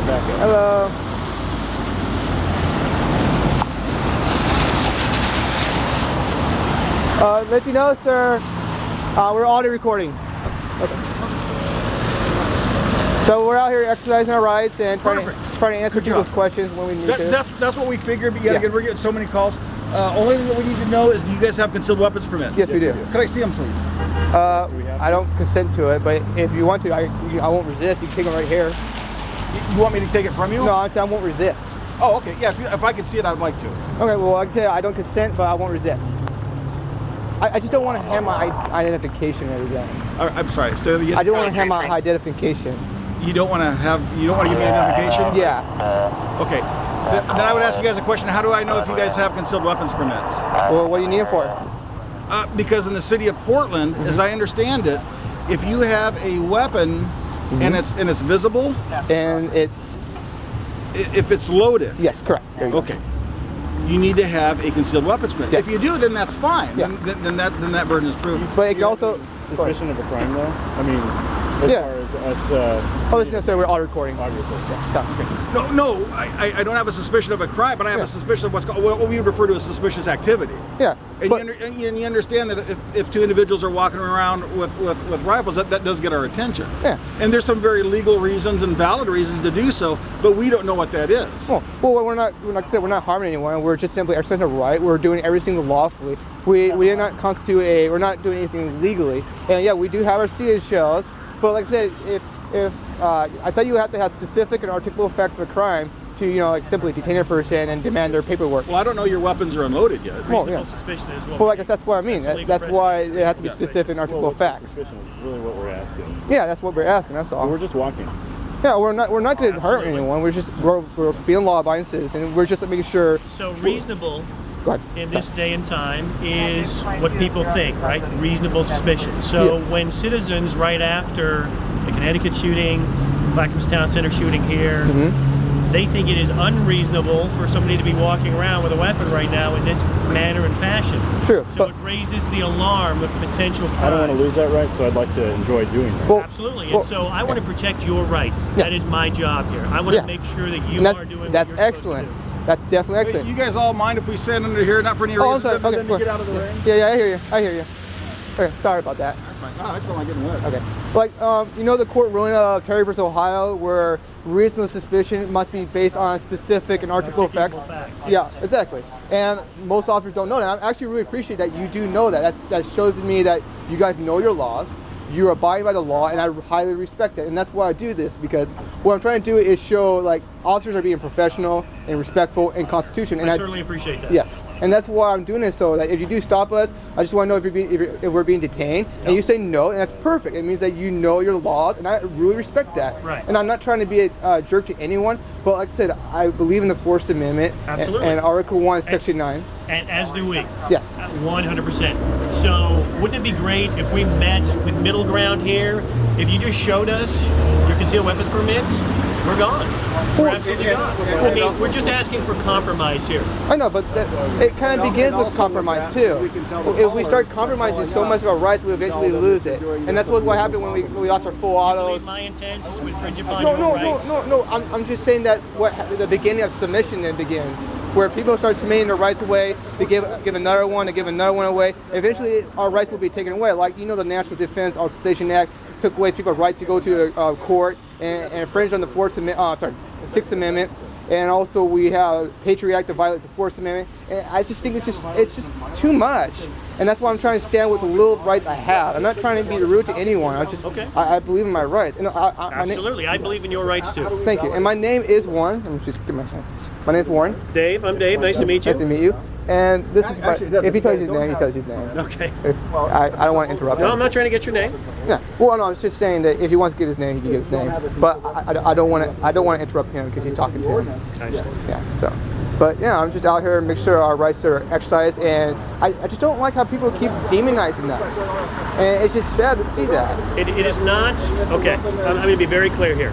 Hello. Let you know, sir. We're audio recording. Okay. So we're out here exercising our rights and trying to answer people's questions when we need to. That's what we figured. But we're getting so many calls. Only thing that we need to know is, do you guys have concealed weapons permits? Yes, we do. Could I see them, please? I don't consent to it, but if you want to, I won't resist. You can take them right here. You want me to take it from you? No, I won't resist. Oh, okay. Yeah, if I could see it, I'd like to. Okay, well, like I said, I don't consent, but I won't resist. I just don't want to hand my identification every day. I'm sorry. So I don't want to hand my identification. You don't want to give me identification? Yeah. Okay. Then I would ask you guys a question. How do I know if you guys have concealed weapons permits? Well, what do you need it for? Because in the city of Portland, as I understand it, if you have a weapon and it's visible, and if it's loaded. Yes, correct. Okay. You need to have a concealed weapons permit. Yes. If you do, then that's fine. Yeah. Then that burden is proven. But it can also suspicion of a crime, though. I mean, as far as us. Oh, that's necessary. We're auto recording. Audio recording. Yeah. No. I don't have a suspicion of a crime, but I have a suspicion of what we would refer to as suspicious activity. Yeah. And you understand that if two individuals are walking around with rifles, that does get our attention. Yeah. And there's some very legal reasons and valid reasons to do so, but we don't know what that is. Well, we're not harming anyone. We're just simply exercising a right. We're doing everything lawfully. We did not constitute we're not doing anything legally. And yeah, we do have our seated shells. But like I said, if I thought you have to have specific and articulable facts of a crime to, simply detain a person and demand their paperwork. Well, I don't know your weapons are unloaded yet. Well, yeah. Suspicion is what well, like that's what I mean. That's why they have to be specific and articulable facts. Suspicion is really what we're asking. Yeah, that's what we're asking. That's all. We're just walking. Yeah, we're not going to hurt anyone. We're being law-abiding citizens. We're just making sure. So reasonable in this day and time is what people think, right? Reasonable suspicion. So when citizens right after the Connecticut shooting, Clackamas Town Center shooting here, they think it is unreasonable for somebody to be walking around with a weapon right now in this manner and fashion. True. So it raises the alarm of potential crime. I don't want to lose that right, so I'd like to enjoy doing that. Well, absolutely. And so I want to protect your rights. That is my job here. I want to make sure that you are doing what you're excellent. supposed to do. That's definitely excellent. You guys all mind if we stand under here, not for any reason, sorry. Okay, to get out of the rain? Yeah, I hear you. Okay, sorry about that. That's fine. I just don't like getting wet. Okay. The court ruling of Terry versus Ohio, where reasonable suspicion must be based on specific and articulable facts. Yeah, exactly. And most officers don't know that. I actually really appreciate that you do know that. That shows to me that you guys know your laws. You're abiding by the law, and I highly respect it. And that's why I do this, because what I'm trying to do is show officers are being professional and respectful and Constitution. And I certainly appreciate that. Yes, and that's why I'm doing this. So that if you do stop us, I just want to know if we're being detained, and you say no, and that's perfect. It means that you know your laws, and I really respect that. Right. And I'm not trying to be a jerk to anyone, but like I said, I believe in the Fourth Amendment. Absolutely. And Article 1, Section 9. And as do we. Yes. 100%. So wouldn't it be great if we met with middle ground here? If you just showed us your concealed weapons permits, we're gone. We're absolutely gone. We're just asking for compromise here. I know, but it kind of begins with compromise too. If we start compromising so much of our rights, we eventually lose it. And that's what happened when we lost our full autos. My intent is to infringe upon your rights. No. I'm just saying that the beginning of submission then begins, where people start submitting their rights away, they give another one, they give another one away. Eventually, our rights will be taken away. The National Defense Authorization Act took away people's right to go to court and infringe on the Sixth Amendment. And also we have Patriot Act to violate the Fourth Amendment. And I just think it's just too much. And that's why I'm trying to stand with the little rights I have. I'm not trying to be rude to anyone. I believe in my rights. And Absolutely, I believe in your rights too. Thank you. And my name is Warren. Let me just get my name. My name's Warren. Dave, I'm Dave. Nice to meet you. Nice to meet you. And this is if he tells you his name, he tells you his name. Okay. I don't want to interrupt him. No, I'm not trying to get your name. Yeah. Well, no, I was just saying that if he wants to give his name, he can give his name. But I don't want to interrupt him because he's talking to him. Yeah. So. But yeah, I'm just out here to make sure our rights are exercised, and I just don't like how people keep demonizing us. And it's just sad to see that. It is not. Okay. I'm going to be very clear here.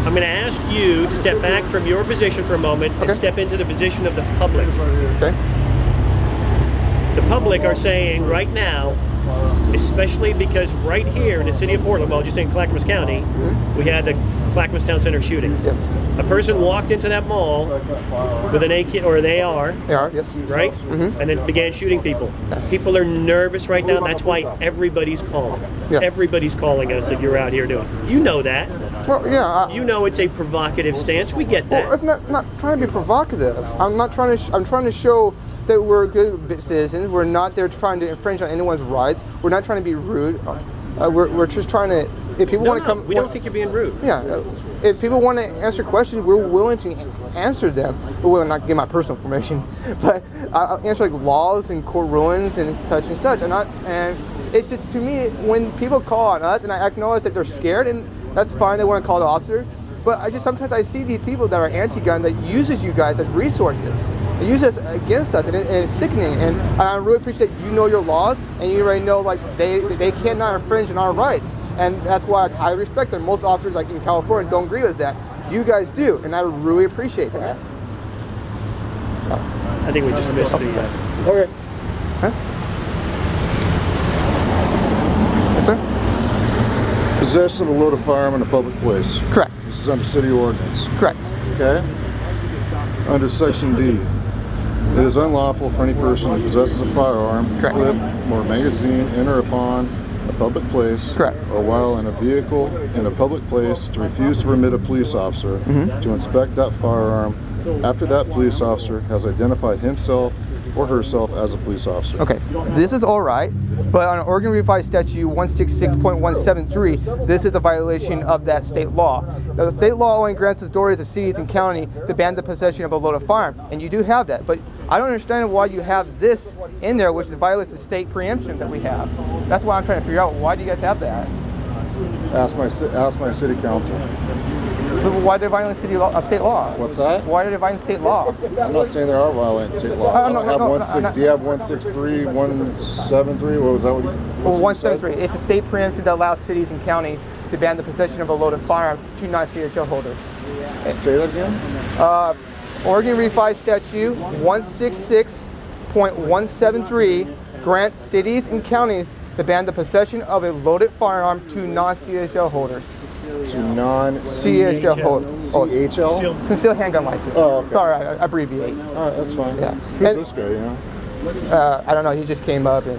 I'm going to ask you to step back from your position for a moment and step into the position of the public. Okay. The public are saying right now, especially because right here in the city of Portland, well, just in Clackamas County, we had the Clackamas Town Center shooting. Yes. A person walked into that mall with an AK or an AR, AR, yes. right? And then began shooting people. Yes. People are nervous right now. That's why everybody's calling. Yes. Everybody's calling us that you're out here doing. You know that. Well, yeah. You know it's a provocative stance. We get that. Well, it's not trying to be provocative. I'm not trying to. I'm trying to show that we're good citizens. We're not there trying to infringe on anyone's rights. We're not trying to be rude. We're just trying to. If people want to come, we don't think you're being rude. Yeah. If people want to answer questions, we're willing to answer them. We will not give my personal information, but I'll answer like laws and court rulings and such and such. And it's just, to me, when people call on us, and I acknowledge that they're scared, and that's fine. They want to call the officer. But sometimes I see these people that are anti-gun that uses you guys as resources. They use us against us, and it's sickening. And I really appreciate you know your laws, and you already know like they cannot infringe on our rights. And that's why I respect them. Most officers, like in California, don't agree with that. You guys do, and I really appreciate that. I think we just missed the. Okay. Huh? Yes, sir? Possession of a loaded firearm in a public place. Correct. This is under city ordinance. Correct. Okay? Under section D. It is unlawful for any person who possesses a firearm, Correct. clip, or magazine enter upon a public place, Correct. or while in a vehicle in a public place to refuse to permit a police officer to inspect that firearm after that police officer has identified himself or herself as a police officer. Okay, this is all right, but on Oregon Revised Statute 166.173, this is a violation of that state law. Now, the state law only grants authority to cities and county to ban the possession of a loaded firearm, and you do have that. But I don't understand why you have this in there, which violates the state preemption that we have. That's why I'm trying to figure out, why do you guys have that? Ask my city council. Why did they violate state law? What's that? Why did they violate state law? I'm not saying there are violating state law. No, Do you have 163, 173? What was that? Well, 173. It's a state preemption that allows cities and counties to ban the possession of a loaded firearm to non-CHL holders. Say that again? Oregon Revised Statute 166.173 grants cities and counties to ban the possession of a loaded firearm to non-CHL holders. To non-CHL holders. CHL? Concealed handgun license. Oh, okay. Sorry, I abbreviate. All right, that's fine. Yeah. Who's this guy, you know? I don't know. He just came up and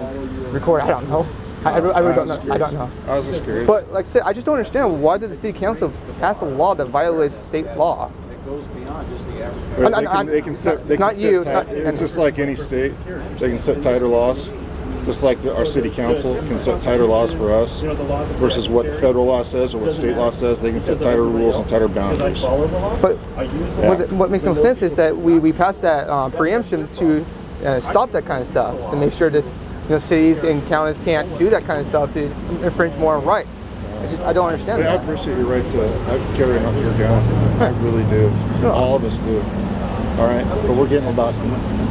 recorded. I don't know. I really don't know. I don't know. I was just curious. But like I said, I just don't understand, why did the city council pass a law that violates state law? They can set. It's just like any state. They can set tighter laws. Just like our city council can set tighter laws for us versus what the federal law says or what state law says. They can set tighter rules and tighter boundaries. But what makes no sense is that we passed that preemption to stop that kind of stuff, to make sure this, cities and counties can't do that kind of stuff to infringe more on rights. I don't understand that. I appreciate your right to carry your gun. I really do. All of us do. All right, but we're getting about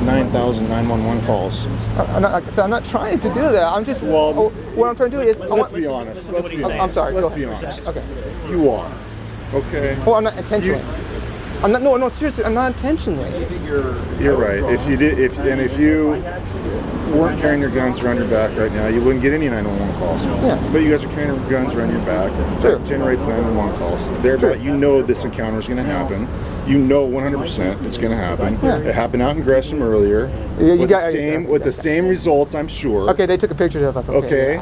9,000 911 calls. I'm not trying to do that. I'm just, what I'm trying to do is... Let's be honest. Let's be honest. I'm sorry. Let's be honest. Okay. You are. Okay? Well, I'm not intentionally. I'm not, no, seriously, I'm not intentionally. You're right. If you weren't carrying your guns around your back right now, you wouldn't get any 911 calls. Yeah. But you guys are carrying your guns around your back. True. That generates 911 calls. Thereby, you know this encounter is going to happen. You know 100% it's going to happen. Yeah. It happened out in Gresham earlier. Yeah, with the same results, I'm sure. Okay, they took a picture of us. Okay.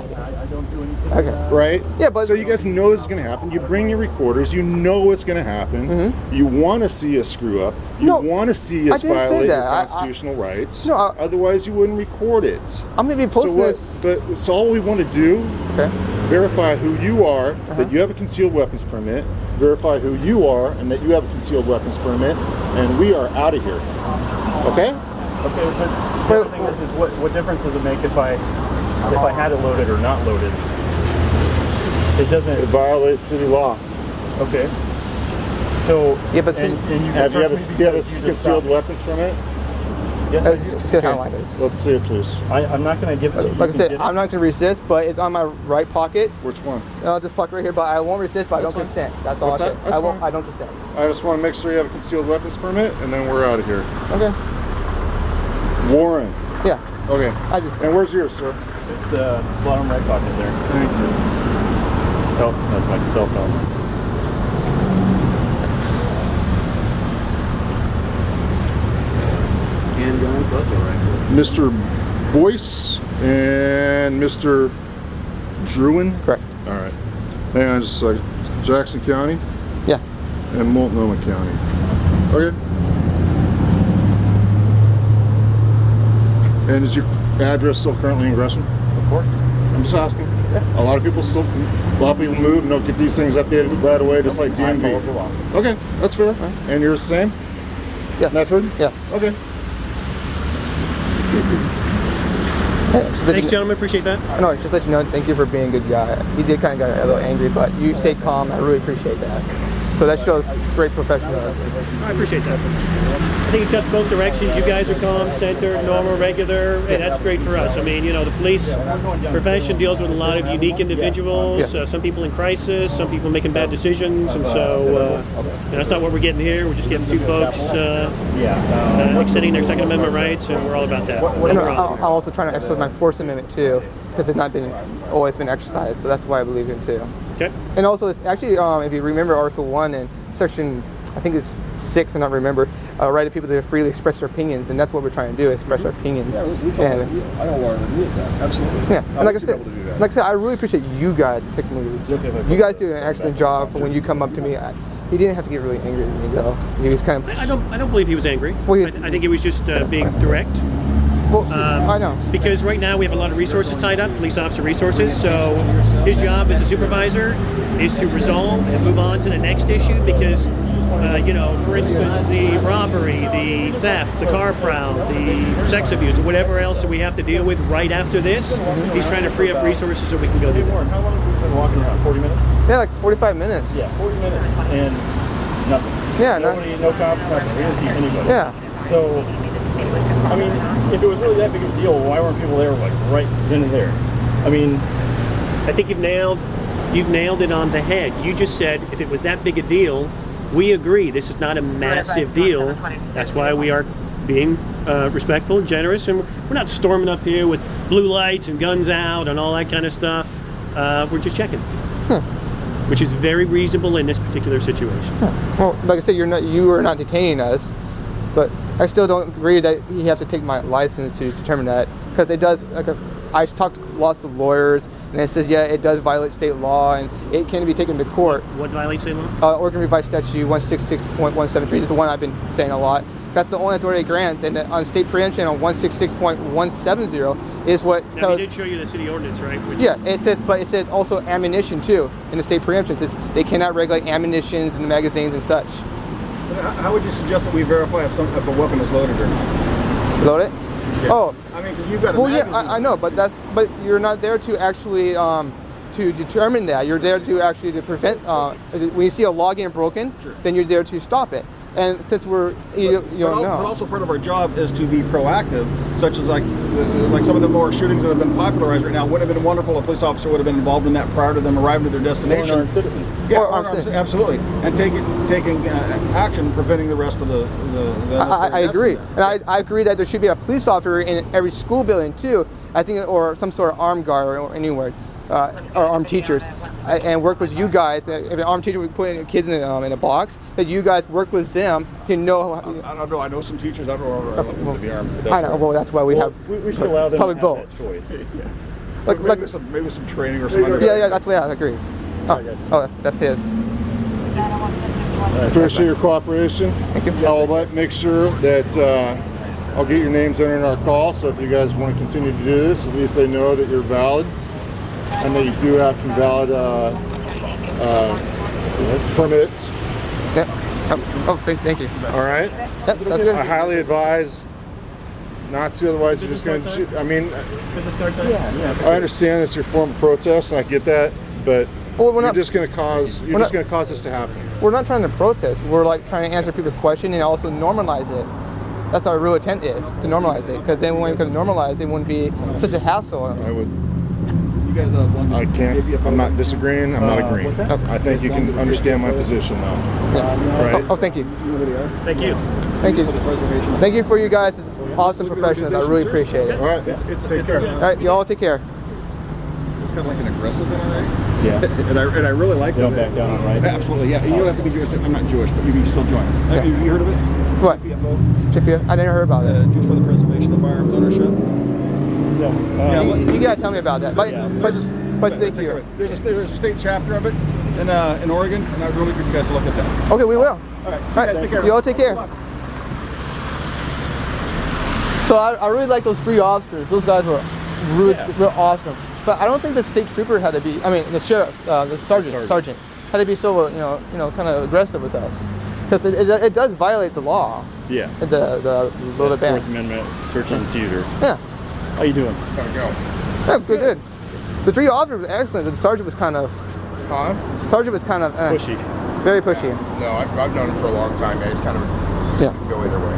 Okay. Right? Yeah, but so you guys know this is going to happen. You bring your recorders. You know it's going to happen. Mm-hmm. You want to see us screw up. You want to see us violate your constitutional rights. No, otherwise, you wouldn't record it. I'm going to be posting this. So all we want to do, verify who you are, that you have a concealed weapons permit, verify who you are, and that you have a concealed weapons permit, and we are out of here. Okay? Okay, but the other thing is what difference does it make if I had it loaded or not loaded? It doesn't. It violates city law. Okay. So. Yeah, but do you have a concealed weapons permit? Yes, I do. Okay. Let's see it, please. I'm not going to give it to you. Like I said, I'm not going to resist, but it's on my right pocket. Which one? This pocket right here, but I won't resist, but I don't consent. That's all I say. I don't consent. I just want to make sure you have a concealed weapons permit, and then we're out of here. Okay. Warren. Yeah. Okay. And where's yours, sir? It's bottom right pocket there. Thank you. Oh, that's my cell phone. handgun plus a rifle. Mr. Boyce and Mr. Druin. Correct. All right. Hang on just a second. Jackson County Yeah. and Multnomah County. Okay. And is your address still currently in Gresham? Of course. I'm just asking. A lot of people move and don't get these things updated right away, just like I follow the DMV. law. Okay, that's fair. And you're the same? Yes. Medford? Yes. Okay. Thanks, gentlemen. Appreciate that. No, just let you know, thank you for being a good guy. He did kind of get a little angry, but you stayed calm. I really appreciate that. So that shows great professionalism. I appreciate that. I think it cuts both directions. You guys are calm, center, normal, regular, and that's great for us. I mean, you know, the police profession deals with a lot of unique individuals, Yes. some people in crisis, some people making bad decisions, and so you know, that's not what we're getting here. We're just getting two folks extending their Second Amendment rights, and we're all about that. And I'm also trying to exercise my Fourth Amendment too, because it's not always been exercised. So that's why I believe in too. Okay. And also, it's actually, if you remember Article 1 and Section, I think it's 6, I don't remember, right of people to freely express their opinions, and that's what we're trying to do, express our opinions. I don't want to admit that. Absolutely. Yeah, and like I said, I really appreciate you guys taking the lead. You guys do an excellent job for when you come up to me. He didn't have to get really angry with me though. He was kind of. I don't believe he was angry. Well, I think he was just being direct. Well, I know. Because right now we have a lot of resources tied up, police officer resources, so his job as a supervisor is to resolve and move on to the next issue because, you know, for instance, the robbery, the theft, the car prowl, the sex abuse, or whatever else that we have to deal with right after this, he's trying to free up resources so we can go do more. How long have you been walking around? 40 minutes? Yeah, like 45 minutes. Yeah, 40 minutes. And nothing. Yeah, Nobody, no cops, nothing. We didn't see anybody. Yeah. So, I mean, if it was really that big of a deal, why weren't people there like right then and there? I mean, I think you've nailed it on the head. You just said if it was that big a deal, we agree. This is not a massive deal. That's why we are being respectful and generous, and we're not storming up here with blue lights and guns out and all that kind of stuff. We're just checking, which is very reasonable in this particular situation. Well, like I said, you are not detaining us, but I still don't agree that you have to take my license to determine that, because it does. I talked to lots of lawyers, and it says, yeah, it does violate state law, and it can be taken to court. What violates state law? Oregon Revised Statute 166.173 is the one I've been saying a lot. That's the only authority it grants, and on state preemption on 166.170 is what. Now, he did show you the city ordinance, right? Yeah, it says, but it says also ammunition too in the state preemption. It says they cannot regulate ammunitions and magazines and such. How would you suggest that we verify if a weapon is loaded or not? Load it? Yeah. Oh. I mean, because you've got a Well, yeah, magazine. I know, but you're not there to actually to determine that. You're there to actually to prevent. When you see a log getting broken, Sure. then you're there to stop it. And since you don't know. But also part of our job is to be proactive, such as like some of the more shootings that have been popularized right now. Would have been wonderful if a police officer would have been involved in that prior to them arriving to their destination. armed citizen. Yeah, Or armed citizen. absolutely, and taking action, preventing the rest of the I deaths agree, in that. and I agree that there should be a police officer in every school building too. I think, or some sort of armed guard or anywhere, or armed teachers, and work with you guys. If an armed teacher would put kids in a box, that you guys work with them to know. I don't know. I know some teachers. I don't know to be armed. But I know. Well, that's why we have We should allow them public to have vote. that choice. maybe some training or something. Yeah, that's why I agree. Oh, that's his. Appreciate your cooperation. Thank you. I will make sure that I'll get your names entered in our call, so if you guys want to continue to do this, at least they know that you're valid and that you do have some valid permits. Yep. Oh, thank you. All right? Yep, that's good. I highly advise not to, otherwise you're just going to shoot. I mean, I understand it's your form of protest, and I get that, but you're just going to cause this to happen. We're not trying to protest. We're like trying to answer people's questions and also normalize it. That's our real intent is to normalize it, because then when it becomes normalized, it wouldn't be such a hassle. You guys I can't. I'm not disagreeing. I'm not agreeing. What's that? I think you can understand my position now. Yeah. Right? Oh, thank you. Thank you. Thank you. Thank you for you guys. Awesome professionals. I really appreciate it. All right. It's take care. All right, you all take care. kind of like an aggressive NRA. Yeah. and I really like They them. don't back down on rights. Absolutely, yeah. You don't have to be Jewish. I'm not Jewish, but you can still join. Have you heard of it? What? PFO? JPF? I never heard about it. Jews for the Preservation of Firearms Ownership. Yeah. You gotta tell me about that. But thank Take you. it. There's a state chapter of it in Oregon, and I'd really encourage you guys to look at that. Okay, we will. All right. All right. Take care. You all take care. So I really like those 3 officers. Those guys were real awesome. But I don't think the state trooper had to be. I mean, the sheriff, the sergeant had to be so kind of aggressive with us, because it does violate the law. Yeah. The loaded ban. Fourth Amendment search and seizure. Yeah. How you doing? Gotta go. Yeah, good. The 3 officers were excellent. The sergeant was kind of. Pushy. Very pushy. No, I've known him for a long time, man. It's kind of Yeah. go either way.